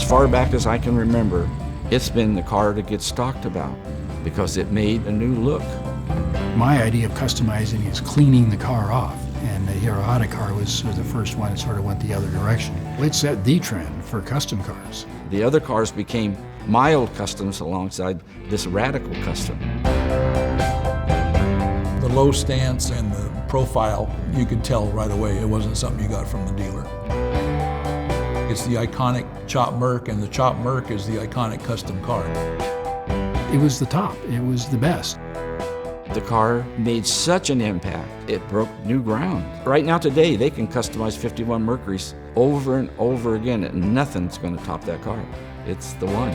as far back as I can remember, it's been the car that gets talked about because it made a new look. My idea of customizing is cleaning the car off, and the Hirohata car was the first one that sort of went the other direction. It set the trend for custom cars. The other cars became mild customs alongside this radical custom. The low stance and the profile, you could tell right away it wasn't something you got from the dealer. It's the iconic Chop Merc, and the Chop Merc is the iconic custom car. It was the top, it was the best. The car made such an impact, it broke new ground. Right now today, they can customize 51 Mercurys over and over again, and nothing's going to top that car. It's the one.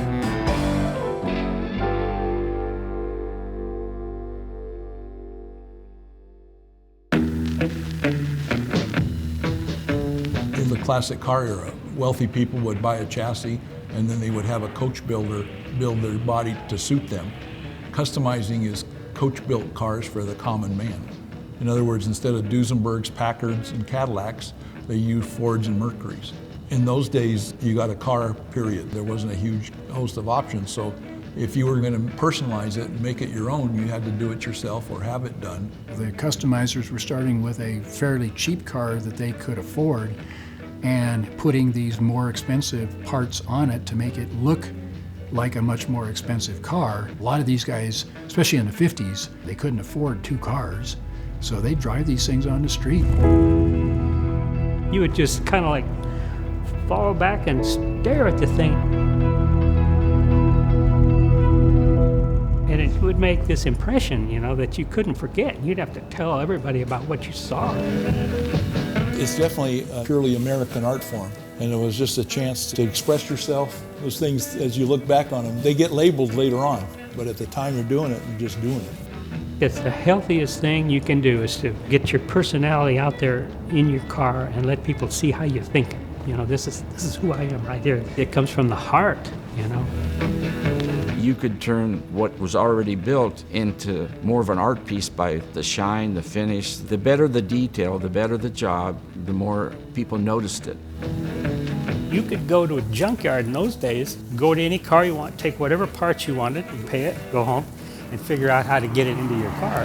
In the classic car era, wealthy people would buy a chassis and then they would have a coach builder build their body to suit them. Customizing is coach-built cars for the common man. In other words, instead of Duesenbergs, Packards, and Cadillacs, they used Fords and Mercurys. In those days, you got a car, period. There wasn't a huge host of options, so if you were going to personalize it and make it your own, you had to do it yourself or have it done. The customizers were starting with a fairly cheap car that they could afford and putting these more expensive parts on it to make it look like a much more expensive car. A lot of these guys, especially in the 50s, they couldn't afford two cars, so they'd drive these things on the street. You would just kind of like fall back and stare at the thing. And it would make this impression, you know, that you couldn't forget. You'd have to tell everybody about what you saw. It's definitely a purely American art form, and it was just a chance to express yourself. Those things, as you look back on them, they get labeled later on, but at the time you're doing it, you're just doing it. It's the healthiest thing you can do is to get your personality out there in your car and let people see how you're thinking. You know, this is who I am right here. It comes from the heart, you know. You could turn what was already built into more of an art piece by the shine, the finish. The better the detail, the better the job, the more people noticed it. You could go to a junkyard in those days, go to any car you want, take whatever parts you wanted and pay it, go home, and figure out how to get it into your car.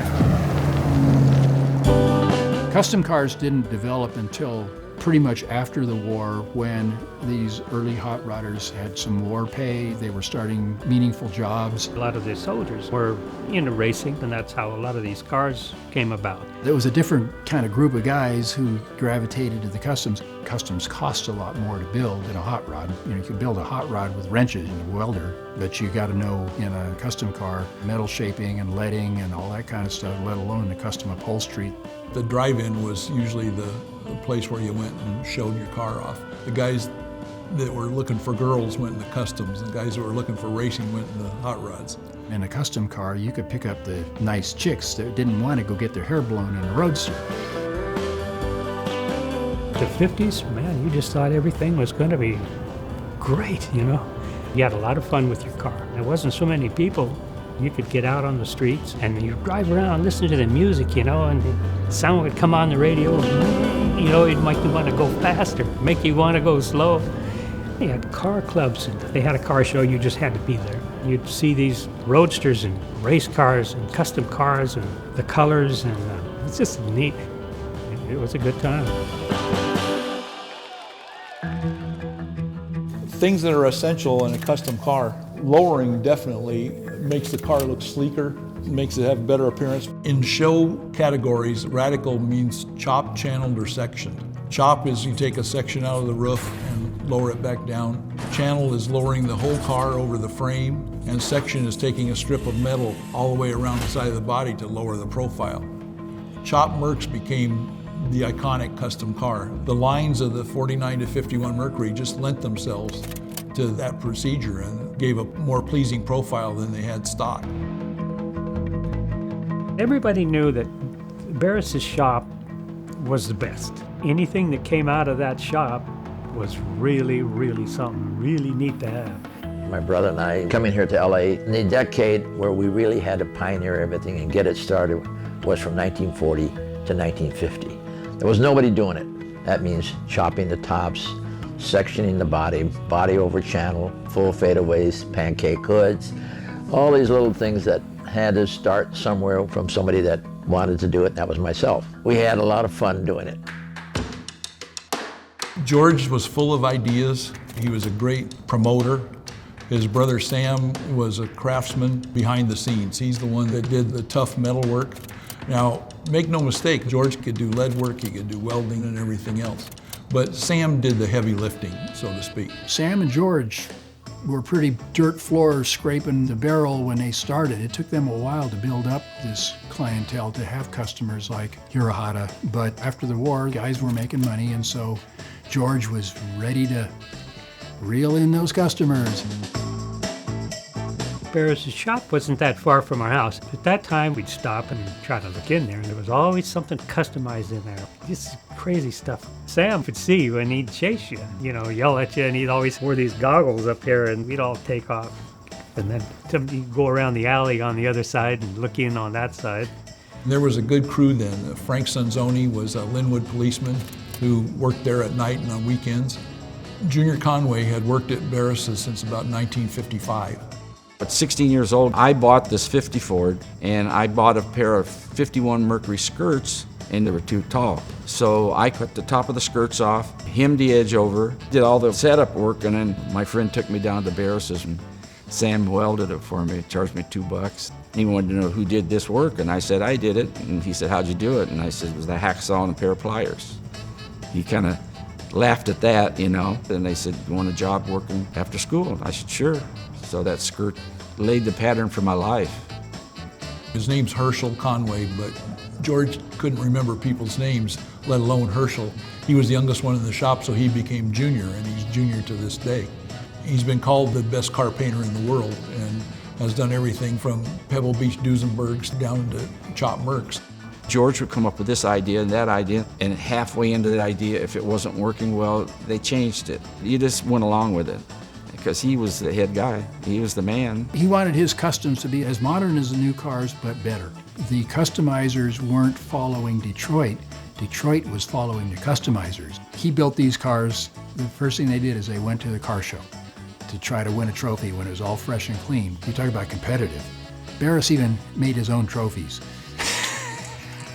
Custom cars didn't develop until pretty much after the war, when these early hot rodders had some war pay. They were starting meaningful jobs. A lot of the soldiers were into racing, and that's how a lot of these cars came about. There was a different kind of group of guys who gravitated to the customs. Customs cost a lot more to build than a hot rod. You know, you can build a hot rod with wrenches and a welder, but you got to know in a custom car metal shaping and leading and all that kind of stuff, let alone the custom upholstery. The drive-in was usually the place where you went and showed your car off. The guys that were looking for girls went in the customs. The guys that were looking for racing went in the hot rods. In a custom car, you could pick up the nice chicks that didn't want to go get their hair blown in a roadster. The 50s, man, you just thought everything was going to be great, you know. You had a lot of fun with your car. There wasn't so many people. You could get out on the streets and you drive around, listen to the music, you know, and the sound would come on the radio. You know, it might want to go faster, make you want to go slow. They had car clubs, and they had a car show, you just had to be there. You'd see these roadsters and race cars and custom cars and the colors, and it's just neat. It was a good time. Things that are essential in a custom car, lowering definitely makes the car look sleeker, makes it have a better appearance. In show categories, radical means chopped, channeled, or sectioned. Chop is you take a section out of the roof and lower it back down. Channel is lowering the whole car over the frame, and section is taking a strip of metal all the way around the side of the body to lower the profile. Chop Mercs became the iconic custom car. The lines of the 49 to 51 Mercury just lent themselves to that procedure and gave a more pleasing profile than they had stock. Everybody knew that Barris's shop was the best. Anything that came out of that shop was really, really something really neat to have. My brother and I coming here to LA, in the decade where we really had to pioneer everything and get it started was from 1940 to 1950. There was nobody doing it. That means chopping the tops, sectioning the body over channel, full fadeaways, pancake hoods, all these little things that had to start somewhere from somebody that wanted to do it, and that was myself. We had a lot of fun doing it. George was full of ideas. He was a great promoter. His brother Sam was a craftsman behind the scenes. He's the one that did the tough metal work. Now, make no mistake, George could do lead work, he could do welding and everything else. But Sam did the heavy lifting, so to speak. Sam and George were pretty dirt floor scraping the barrel when they started. It took them a while to build up this clientele to have customers like Hirohata. But after the war, guys were making money, and so George was ready to reel in those customers. Barris' shop wasn't that far from our house. At that time, we'd stop and try to look in there, and there was always something customized in there. Just crazy stuff. Sam would see you and he'd chase you, yell at you, and he'd always wear these goggles up here, and we'd all take off. And then he'd go around the alley on the other side and look in on that side. There was a good crew then. Frank Sanzoni was a Linwood policeman who worked there at night and on weekends. Junior Conway had worked at Barris's since about 1955. At 16 years old, I bought this 50 Ford, and I bought a pair of 51 Mercury skirts, and they were too tall. So I cut the top of the skirts off, hemmed the edge over, did all the setup work, and then my friend took me down to Barris's, and Sam welded it for me, charged me $2. He wanted to know who did this work, and I said, I did it. And he said, how'd you do it? And I said, it was a hacksaw and a pair of pliers. He kind of laughed at that, And they said, you want a job working after school? I said, sure. So that skirt laid the pattern for my life. His name's Herschel Conway, but George couldn't remember people's names, let alone Herschel. He was the youngest one in the shop, so he became junior, and he's junior to this day. He's been called the best car painter in the world and has done everything from Pebble Beach Duesenbergs down to Chop Mercs. George would come up with this idea and that idea, and halfway into that idea, if it wasn't working well, they changed it. You just went along with it because he was the head guy. He was the man. He wanted his customs to be as modern as the new cars, but better. The customizers weren't following Detroit. Detroit was following the customizers. He built these cars. The first thing they did is they went to the car show to try to win a trophy when it was all fresh and clean. You talk about competitive. Barris even made his own trophies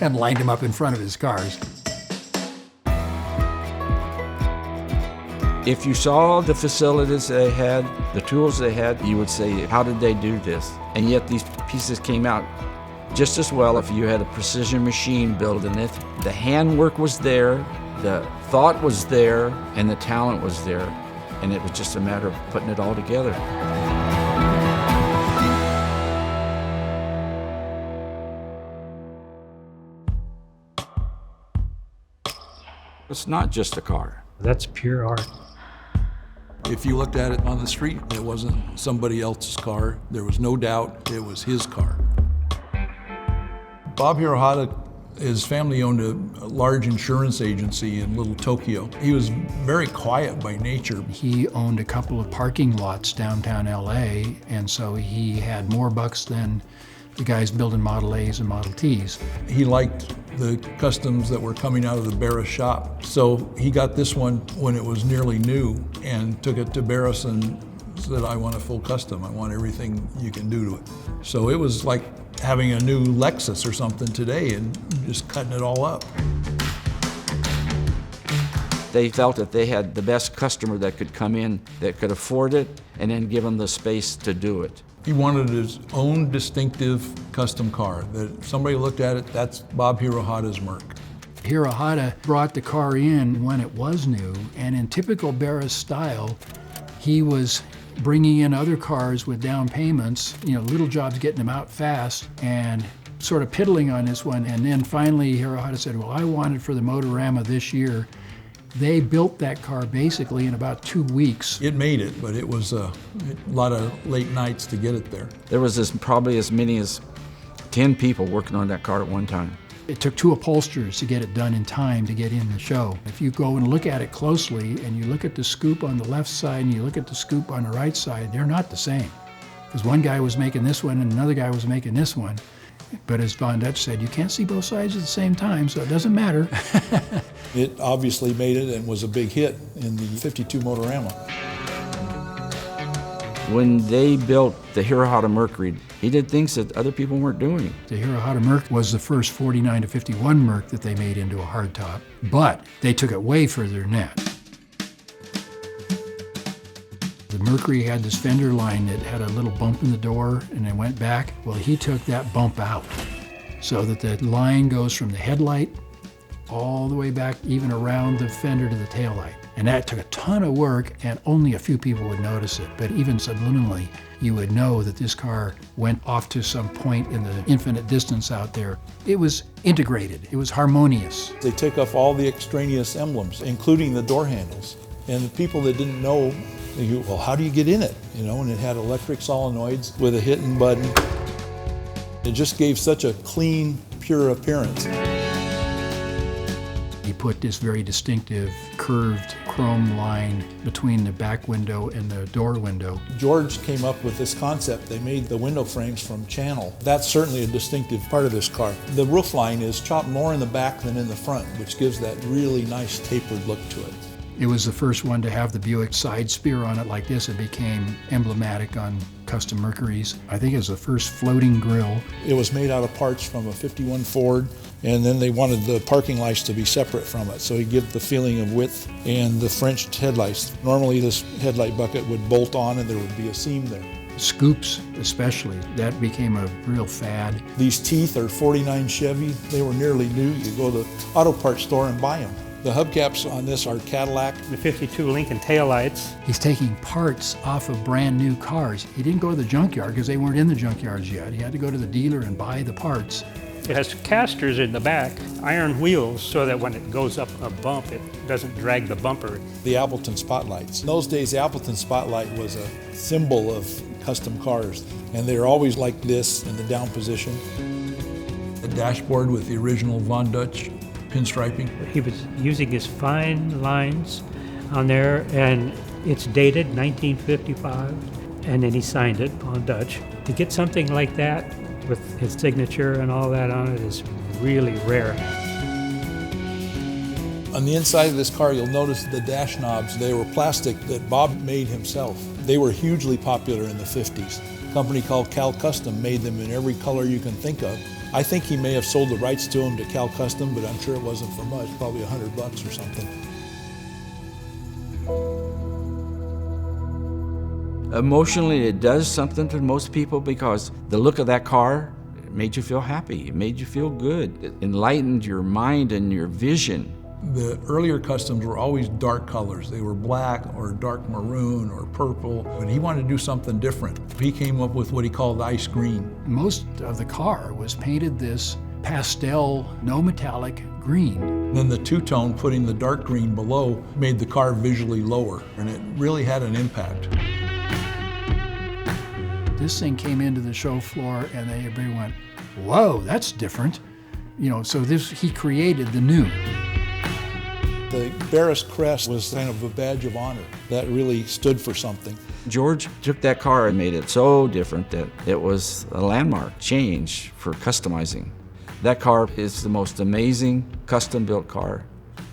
and lined them up in front of his cars. If you saw the facilities they had, the tools they had, you would say, how did they do this? And yet these pieces came out just as well if you had a precision machine building it. The handwork was there, the thought was there, and the talent was there. And it was just a matter of putting it all together. It's not just a car. That's pure art. If you looked at it on the street, it wasn't somebody else's car. There was no doubt it was his car. Bob Hirohata, his family owned a large insurance agency in Little Tokyo. He was very quiet by nature. He owned a couple of parking lots downtown LA, and so he had more bucks than the guys building Model A's and Model T's. He liked the customs that were coming out of the Barris shop. So he got this one when it was nearly new and took it to Barris and said, I want a full custom. I want everything you can do to it. So it was like having a new Lexus or something today and just cutting it all up. They felt that they had the best customer that could come in, that could afford it, and then give them the space to do it. He wanted his own distinctive custom car, that if somebody looked at it, that's Bob Hirohata's Merc. Hirohata brought the car in when it was new, and in typical Barris style, he was bringing in other cars with down payments, little jobs getting them out fast, and sort of piddling on this one. And then finally, Hirohata said, well, I want it for the Motorama this year. They built that car basically in about 2 weeks. It made it, but it was a lot of late nights to get it there. There was probably as many as 10 people working on that car at one time. It took 2 upholsterers to get it done in time to get in the show. If you go and look at it closely and you look at the scoop on the left side and you look at the scoop on the right side, they're not the same. Because one guy was making this one and another guy was making this one. But as Von Dutch said, you can't see both sides at the same time, so it doesn't matter. It obviously made it and was a big hit in the 52 Motorama. When they built the Hirohata Mercury, he did things that other people weren't doing. The Hirohata Merc was the first 49 to 51 Merc that they made into a hardtop, but they took it way further than that. The Mercury had this fender line that had a little bump in the door and it went back. Well, he took that bump out so that the line goes from the headlight all the way back, even around the fender to the taillight. And that took a ton of work, and only a few people would notice it. But even subliminally, you would know that this car went off to some point in the infinite distance out there. It was integrated. It was harmonious. They took off all the extraneous emblems, including the door handles. And the people that didn't know, they go, well, how do you get in it? You know, and it had electric solenoids with a hitting button. It just gave such a clean, pure appearance. He put this very distinctive curved chrome line between the back window and the door window. George came up with this concept. They made the window frames from channel. That's certainly a distinctive part of this car. The roof line is chopped more in the back than in the front, which gives that really nice tapered look to it. It was the first one to have the Buick side spear on it like this. It became emblematic on custom Mercurys. I think it was the first floating grille. It was made out of parts from a 51 Ford, and then they wanted the parking lights to be separate from it, so you give the feeling of width. And the French headlights. Normally this headlight bucket would bolt on and there would be a seam there. Scoops especially, that became a real fad. These teeth are 49 Chevy. They were nearly new. You go to the auto parts store and buy them. The hubcaps on this are Cadillac. The 52 Lincoln taillights. He's taking parts off of brand new cars. He didn't go to the junkyard because they weren't in the junkyards yet. He had to go to the dealer and buy the parts. It has casters in the back, iron wheels, so that when it goes up a bump, it doesn't drag the bumper. The Appleton spotlights. In those days, the Appleton spotlight was a symbol of custom cars, and they were always like this in the down position. The dashboard with the original Von Dutch pinstriping. He was using his fine lines on there, and it's dated 1955, and then he signed it on Dutch. To get something like that with his signature and all that on it is really rare. On the inside of this car, you'll notice the dash knobs. They were plastic that Bob made himself. They were hugely popular in the 50s. A company called Cal Custom made them in every color you can think of. I think he may have sold the rights to them to Cal Custom, but I'm sure it wasn't for much, probably $100 or something. Emotionally, it does something to most people because the look of that car made you feel happy. It made you feel good. It enlightened your mind and your vision. The earlier Customs were always dark colors. They were black or dark maroon or purple, but he wanted to do something different. He came up with what he called ice green. Most of the car was painted this pastel, no metallic green. Then the two-tone, putting the dark green below, made the car visually lower, and it really had an impact. This thing came into the show floor and everybody went, whoa, that's different. You know, so he created the new. The Barris crest was kind of a badge of honor. That really stood for something. George took that car and made it so different that it was a landmark change for customizing. That car is the most amazing custom-built car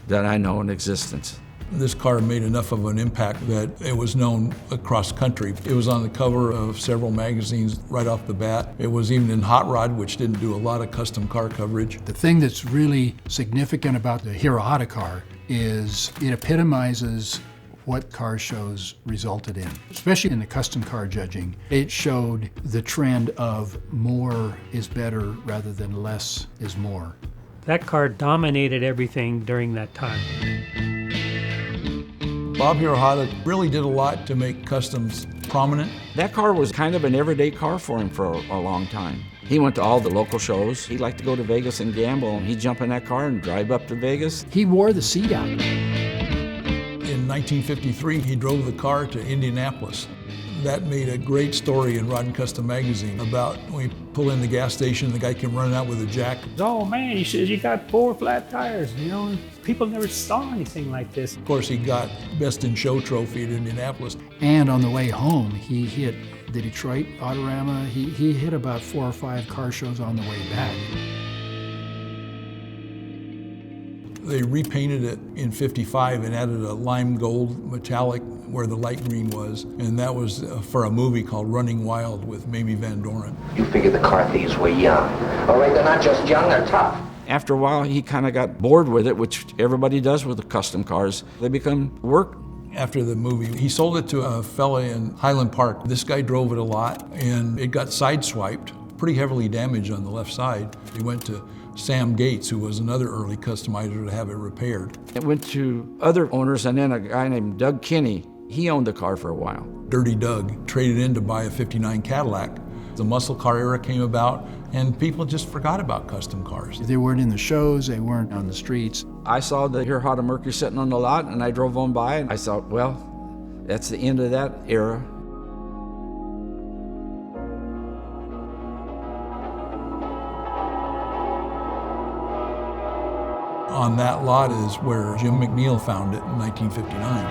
that I know in existence. This car made enough of an impact that it was known across country. It was on the cover of several magazines right off the bat. It was even in Hot Rod, which didn't do a lot of custom car coverage. The thing that's really significant about the Hirohata car is it epitomizes what car shows resulted in, especially in the custom car judging. It showed the trend of more is better rather than less is more. That car dominated everything during that time. Bob Hirohata really did a lot to make customs prominent. That car was kind of an everyday car for him for a long time. He went to all the local shows. He liked to go to Vegas and gamble, and he'd jump in that car and drive up to Vegas. He wore the seat out. In 1953, he drove the car to Indianapolis. That made a great story in Rod and Custom magazine about when we pull in the gas station, the guy came running out with a jack. Oh man, he says you got 4 flat tires, you know, people never saw anything like this. Of course, he got Best in Show trophy at Indianapolis. And on the way home, he hit the Detroit Autorama. He hit about 4 or 5 car shows on the way back. They repainted it in '55 and added a lime gold metallic where the light green was, and that was for a movie called Running Wild with Mamie Van Doren. You figure the car thieves were young. All right, they're not just young, they're tough. After a while, he kind of got bored with it, which everybody does with the custom cars. They become work. After the movie, he sold it to a fella in Highland Park. This guy drove it a lot, and it got sideswiped, pretty heavily damaged on the left side. He went to Sam Gates, who was another early customizer, to have it repaired. It went to other owners, and then a guy named Doug Kinney, he owned the car for a while. Dirty Doug traded in to buy a '59 Cadillac. The muscle car era came about, and people just forgot about custom cars. They weren't in the shows, they weren't on the streets. I saw the Hirohata Mercury sitting on the lot, and I drove on by, and I thought, well, that's the end of that era. On that lot is where Jim McNeil found it in 1959.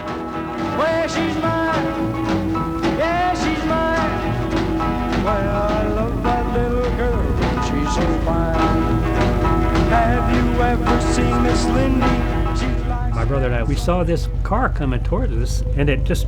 Well, she's mine. Yeah, she's mine. Well, I love that little girl. She's so fine. Have you ever seen Miss Lindy? She's like... My brother and I, we saw this car coming towards us, and it just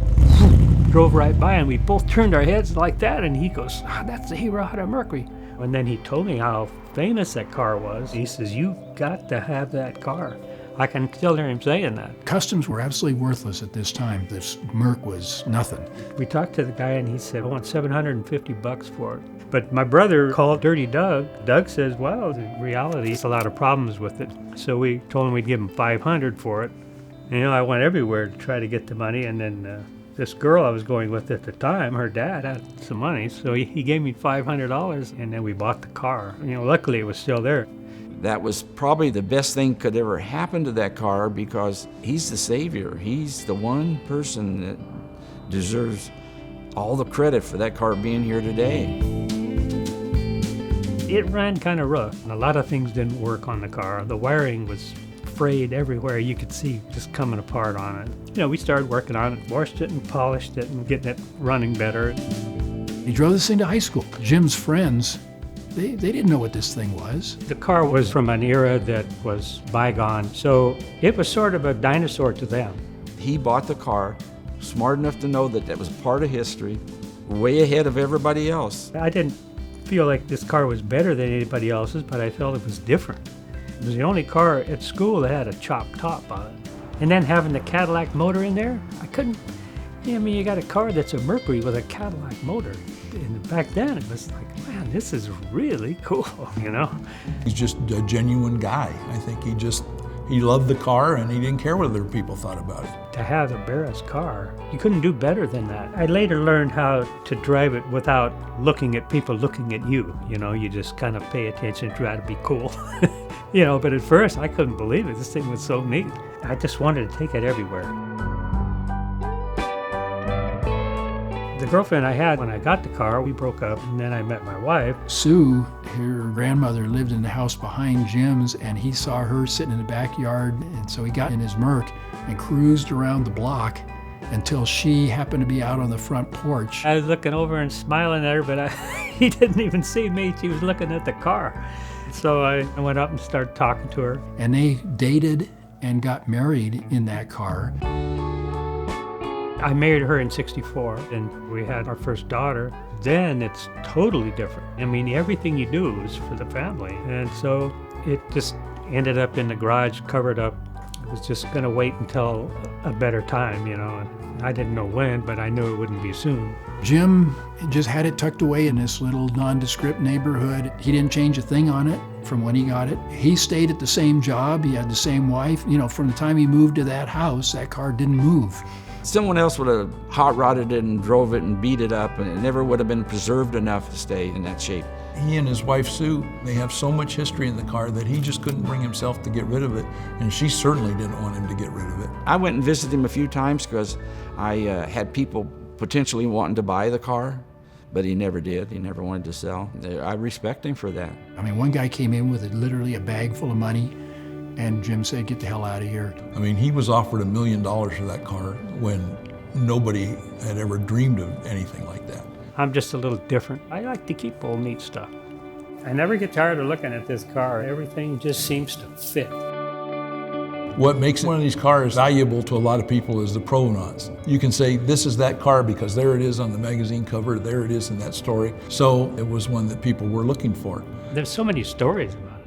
drove right by, and we both turned our heads like that, and he goes, that's the Hirohata Mercury. And then he told me how famous that car was. He says, you've got to have that car. I can still hear him saying that. Customs were absolutely worthless at this time. This Merc was nothing. We talked to the guy, and he said, I want $750 for it. But my brother called Dirty Doug. Doug says, well, in reality, there's a lot of problems with it. So we told him we'd give him $500 for it. And, I went everywhere to try to get the money, and then this girl I was going with at the time, her dad had some money, so he gave me $500, and then we bought the car. Luckily it was still there. That was probably the best thing could ever happen to that car, because he's the savior. He's the one person that deserves all the credit for that car being here today. It ran kind of rough, and a lot of things didn't work on the car. The wiring was frayed everywhere. You could see just coming apart on it. We started working on it, washed it and polished it and getting it running better. He drove this thing to high school. Jim's friends, they didn't know what this thing was. The car was from an era that was bygone, so it was sort of a dinosaur to them. He bought the car, smart enough to know that that was part of history, way ahead of everybody else. I didn't feel like this car was better than anybody else's, but I felt it was different. It was the only car at school that had a chopped top on it. And then having the Cadillac motor in there, I couldn't, you got a car that's a Mercury with a Cadillac motor. And back then it was like, man, this is really cool, He's just a genuine guy. I think he loved the car, and he didn't care what other people thought about it. To have a Barris car, you couldn't do better than that. I later learned how to drive it without looking at people looking at you. You just kind of pay attention, try to be cool. But at first I couldn't believe it. This thing was so neat. I just wanted to take it everywhere. The girlfriend I had when I got the car, we broke up, and then I met my wife. Sue, her grandmother, lived in the house behind Jim's, and he saw her sitting in the backyard, and so he got in his Merc and cruised around the block until she happened to be out on the front porch. I was looking over and smiling at her, but he didn't even see me. She was looking at the car. So I went up and started talking to her. And they dated and got married in that car. I married her in '64, and we had our first daughter. Then it's totally different. Everything you do is for the family. And so it just ended up in the garage, covered up. I was just going to wait until a better time, And I didn't know when, but I knew it wouldn't be soon. Jim just had it tucked away in this little nondescript neighborhood. He didn't change a thing on it from when he got it. He stayed at the same job. He had the same wife. From the time he moved to that house, that car didn't move. Someone else would have hot rodded it and drove it and beat it up, and it never would have been preserved enough to stay in that shape. He and his wife, Sue, they have so much history in the car that he just couldn't bring himself to get rid of it, and she certainly didn't want him to get rid of it. I went and visited him a few times because I had people potentially wanting to buy the car, but he never did. He never wanted to sell. I respect him for that. One guy came in with literally a bag full of money, and Jim said, get the hell out of here. He was offered $1 million for that car when nobody had ever dreamed of anything like that. I'm just a little different. I like to keep old neat stuff. I never get tired of looking at this car. Everything just seems to fit. What makes one of these cars valuable to a lot of people is the provenance. You can say, this is that car because there it is on the magazine cover, there it is in that story. So it was one that people were looking for. There's so many stories about it.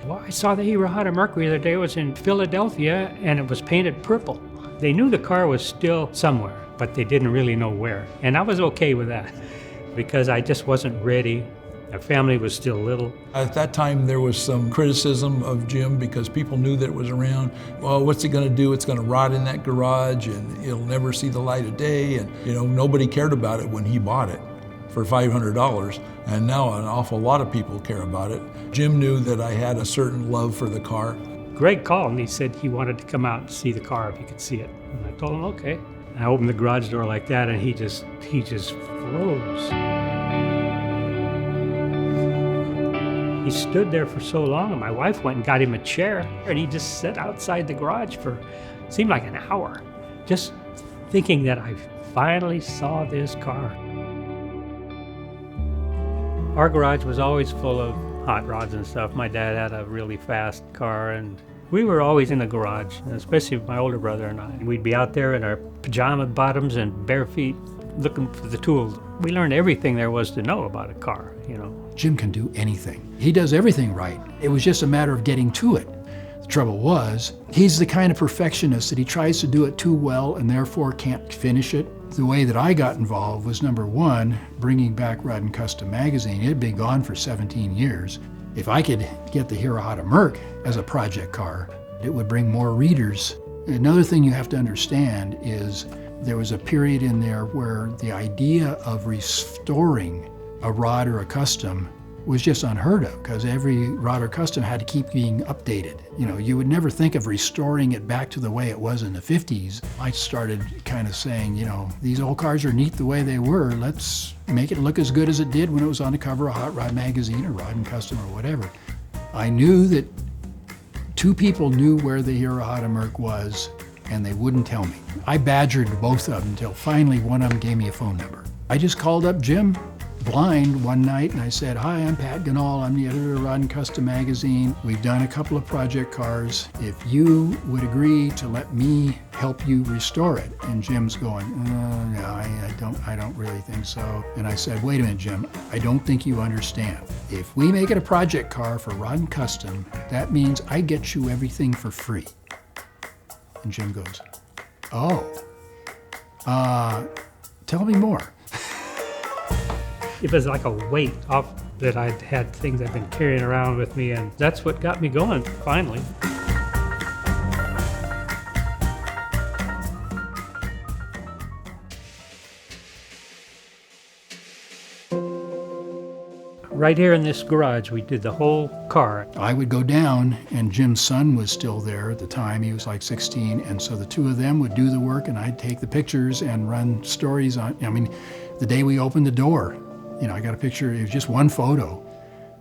Well, I saw the Hirohata Merc the other day. It was in Philadelphia, and it was painted purple. They knew the car was still somewhere, but they didn't really know where. And I was okay with that because I just wasn't ready. Our family was still little. At that time, there was some criticism of Jim because people knew that it was around. Well, what's it going to do? It's going to rot in that garage and it'll never see the light of day. And, you know, nobody cared about it when he bought it for $500. And now an awful lot of people care about it. Jim knew that I had a certain love for the car. Greg called and he said he wanted to come out and see the car if he could see it. And I told him, okay. And I opened the garage door like that and he just froze. He stood there for so long, and my wife went and got him a chair, and he just sat outside the garage for, seemed like an hour, just thinking that I finally saw this car. Our garage was always full of hot rods and stuff. My dad had a really fast car, and we were always in the garage, especially my older brother and I. We'd be out there in our pajama bottoms and bare feet looking for the tools. We learned everything there was to know about a car, you know. Jim can do anything. He does everything right. It was just a matter of getting to it. The trouble was, he's the kind of perfectionist that he tries to do it too well and therefore can't finish it. The way that I got involved was, number one, bringing back Rod and Custom magazine. It had been gone for 17 years. If I could get the Hirohata Merc as a project car, it would bring more readers. Another thing you have to understand is there was a period in there where the idea of restoring a rod or a custom was just unheard of because every rod or custom had to keep being updated. You know, you would never think of restoring it back to the way it was in the 50s. I started kind of saying, you know, these old cars are neat the way they were. Let's make it look as good as it did when it was on the cover of Hot Rod magazine or Rod and Custom or whatever. I knew that two people knew where the Hirohata Merc was and they wouldn't tell me. I badgered both of them until finally one of them gave me a phone number. I just called up Jim blind one night and I said, hi, I'm Pat Ganal. I'm the editor of Rod and Custom magazine. We've done a couple of project cars. If you would agree to let me help you restore it. And Jim's going, no, I don't really think so. And I said, wait a minute, Jim, I don't think you understand. If we make it a project car for Rod and Custom, that means I get you everything for free. And Jim goes, oh, tell me more. It was like a weight off that I'd had things I've been carrying around with me, and that's what got me going, finally. Right here in this garage, we did the whole car. I would go down, and Jim's son was still there at the time. He was like 16, and so the two of them would do the work, and I'd take the pictures and run stories on. I mean, the day we opened the door, you know, I got a picture. It was just one photo,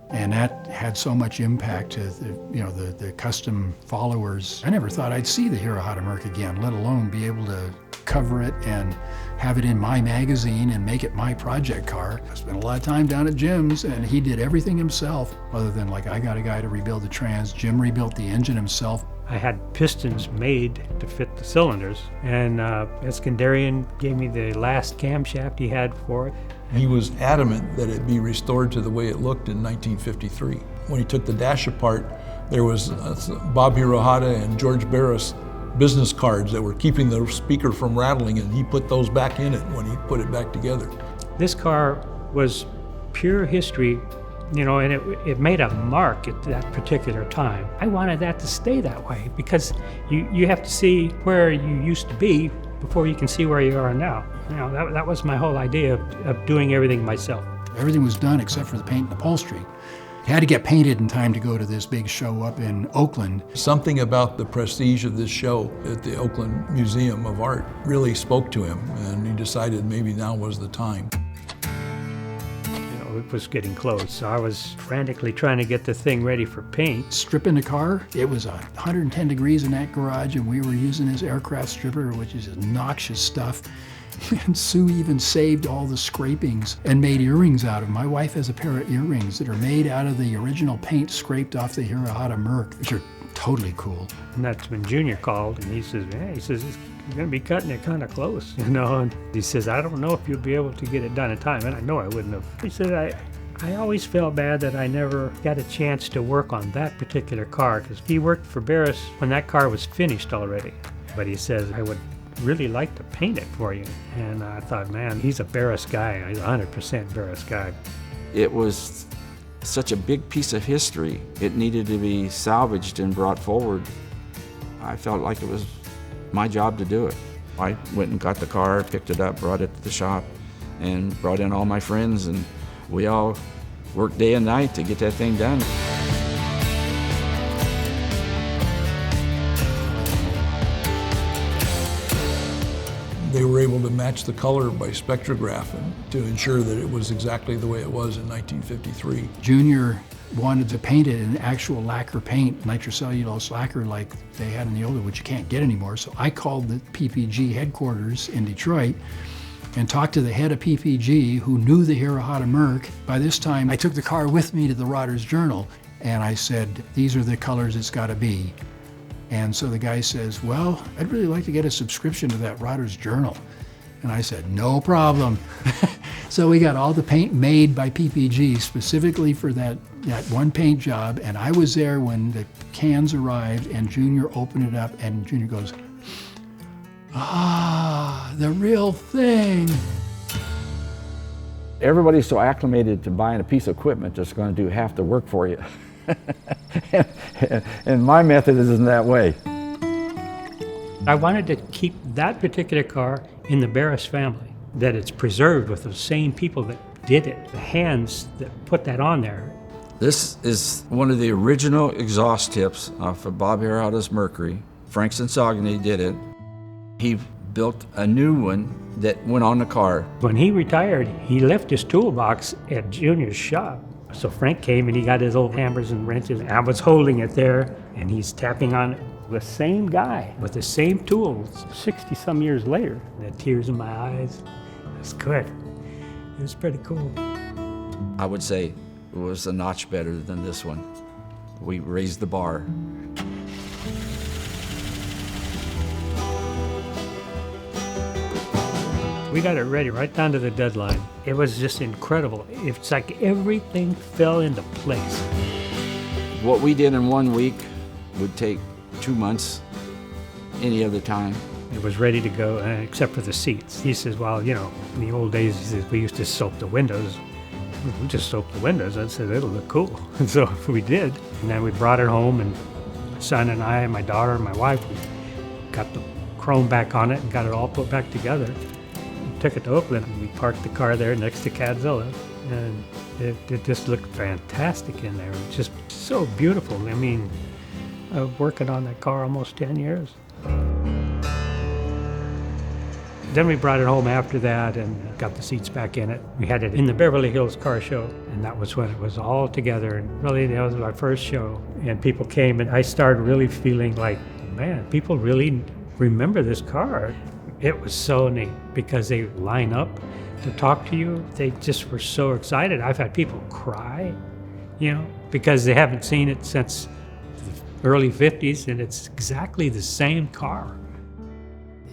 and that had so much impact to the custom followers. I never thought I'd see the Hirohata Merc again, let alone be able to cover it and have it in my magazine and make it my project car. I spent a lot of time down at Jim's, and he did everything himself, other than like I got a guy to rebuild the trans. Jim rebuilt the engine himself. I had pistons made to fit the cylinders, and Eskandarian gave me the last camshaft he had for it. He was adamant that it be restored to the way it looked in 1953. When he took the dash apart, there was Bob Hirohata and George Barris business cards that were keeping the speaker from rattling, and he put those back in it when he put it back together. This car was pure history, you know, and it made a mark at that particular time. I wanted that to stay that way because you have to see where you used to be before you can see where you are now. You know, that was my whole idea of doing everything myself. Everything was done except for the paint and upholstery. It had to get painted in time to go to this big show up in Oakland. Something about the prestige of this show at the Oakland Museum of Art really spoke to him, and he decided maybe now was the time. You know, it was getting close. So I was frantically trying to get the thing ready for paint. Stripping the car, it was 110 degrees in that garage, and we were using this aircraft stripper, which is noxious stuff. And Sue even saved all the scrapings and made earrings out of them. My wife has a pair of earrings that are made out of the original paint scraped off the Hirohata Merc, which are totally cool. And that's when Junior called, and he says, you're going to be cutting it kind of close, you know. And he says, I don't know if you'll be able to get it done in time. And I know I wouldn't have. He said, I always felt bad that I never got a chance to work on that particular car, because he worked for Barris when that car was finished already. But he says, I would really like to paint it for you. And I thought, man, he's a Barris guy. He's a 100% Barris guy. It was such a big piece of history. It needed to be salvaged and brought forward. I felt like it was my job to do it. I went and got the car, picked it up, brought it to the shop, and brought in all my friends, and we all worked day and night to get that thing done. They were able to match the color by spectrograph and to ensure that it was exactly the way it was in 1953. Junior wanted to paint it in actual lacquer paint, nitrocellulose lacquer like they had in the older, which you can't get anymore. So I called the PPG headquarters in Detroit and talked to the head of PPG who knew the Hirohata Merc. By this time, I took the car with me to the Rodder's Journal, and I said, these are the colors it's got to be. And so the guy says, well, I'd really like to get a subscription to that Rodder's Journal. And I said, no problem. So we got all the paint made by PPG specifically for that one paint job. And I was there when the cans arrived, and Junior opened it up, and Junior goes, ah, the real thing. Everybody's so acclimated to buying a piece of equipment that's going to do half the work for you. And my method isn't that way. I wanted to keep that particular car in the Barris family, that it's preserved with the same people that did it, the hands that put that on there. This is one of the original exhaust tips off of Bob Hirohata's Mercury. Frank Sensogny did it. He built a new one that went on the car. When he retired, he left his toolbox at Junior's shop. So Frank came and he got his old hammers and wrenches. I was holding it there, and he's tapping on it. The same guy with the same tools 60-some years later. The tears in my eyes. It's good. It was pretty cool. I would say it was a notch better than this one. We raised the bar. We got it ready right down to the deadline. It was just incredible. It's like everything fell into place. What we did in 1 week would take 2 months any other time. It was ready to go, except for the seats. He says, well, you know, in the old days, he says, we used to soap the windows. We just soaped the windows. I said, it'll look cool. And so we did. And then we brought it home, and my son and I, and my daughter and my wife, we got the chrome back on it and got it all put back together. We took it to Oakland, and we parked the car there next to Cadzilla. And it just looked fantastic in there. It was just so beautiful. I mean, I was working on that car almost 10 years. Then we brought it home after that and got the seats back in it. We had it in the Beverly Hills Car Show, and that was when it was all together. And really, that was our first show. And people came, and I started really feeling like, man, people really remember this car. It was so neat because they line up to talk to you. They just were so excited. I've had people cry, you know, because they haven't seen it since the early 50s, and it's exactly the same car.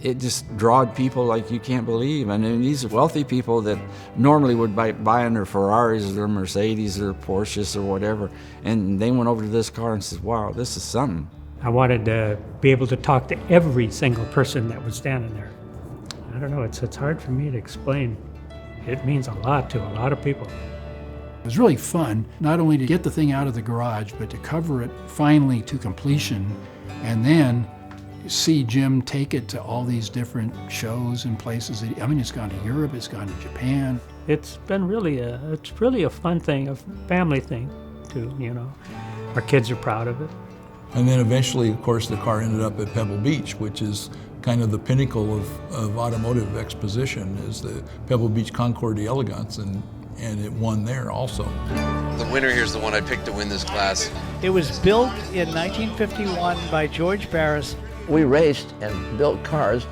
It just drawed people like you can't believe. I mean, these are wealthy people that normally would buy their Ferraris or their Mercedes or Porsches or whatever, and they went over to this car and said, wow, this is something. I wanted to be able to talk to every single person that was standing there. I don't know, it's hard for me to explain. It means a lot to a lot of people. It was really fun, not only to get the thing out of the garage, but to cover it finally to completion, and then see Jim take it to all these different shows and places. I mean, it's gone to Europe, it's gone to Japan. It's been really a fun thing, a family thing too, you know. Our kids are proud of it. And then eventually, of course, the car ended up at Pebble Beach, which is kind of the pinnacle of automotive exposition, is the Pebble Beach Concours d'Elegance. And and it won there also. The winner here is the one I picked to win this class. It was built in 1951 by George Barris. We raced and built cars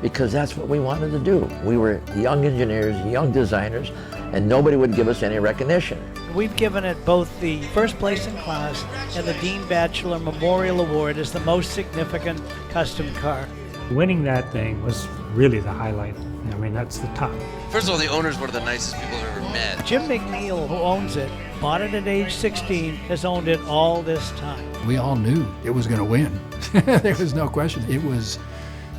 because that's what we wanted to do. We were young engineers, young designers, and nobody would give us any recognition. We've given it both the first place in class and the Dean Batchelor Memorial Award as the most significant custom car. Winning that thing was really the highlight. I mean, that's the top. First of all, the owner's one of the nicest people I've ever met. Jim McNeil, who owns it, bought it at age 16, has owned it all this time. We all knew it was going to win. There was no question. It was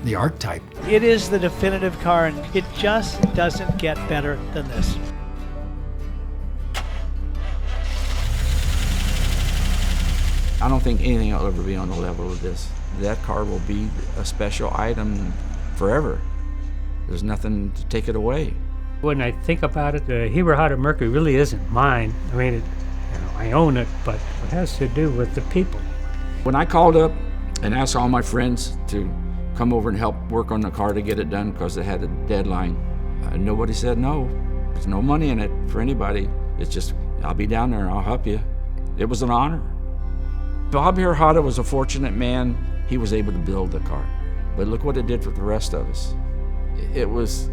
the archetype. It is the definitive car, and it just doesn't get better than this. I don't think anything will ever be on the level of this. That car will be a special item forever. There's nothing to take it away. When I think about it, the Hirohata Mercury really isn't mine. I mean, I own it, but it has to do with the people. When I called up and asked all my friends to come over and help work on the car to get it done because it had a deadline, nobody said no. There's no money in it for anybody. It's just, I'll be down there and I'll help you. It was an honor. Bob Hirohata was a fortunate man. He was able to build the car. But look what it did for the rest of us. It was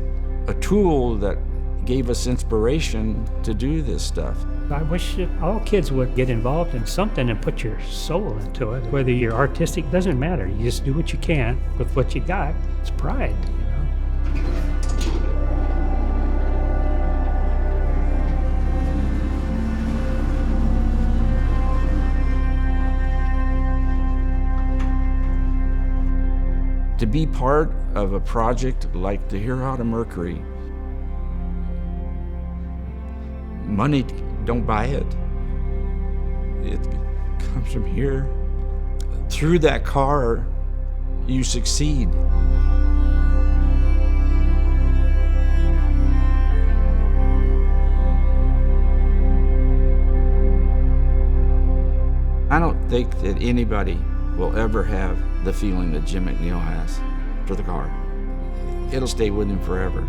a tool that gave us inspiration to do this stuff. I wish that all kids would get involved in something and put your soul into it. Whether you're artistic, doesn't matter. You just do what you can with what you got. It's pride, To be part of a project like the Hirohata Mercury, money don't buy it. It comes from here. Through that car, you succeed. I don't think that anybody will ever have the feeling that Jim McNeil has for the car. It'll stay with him forever.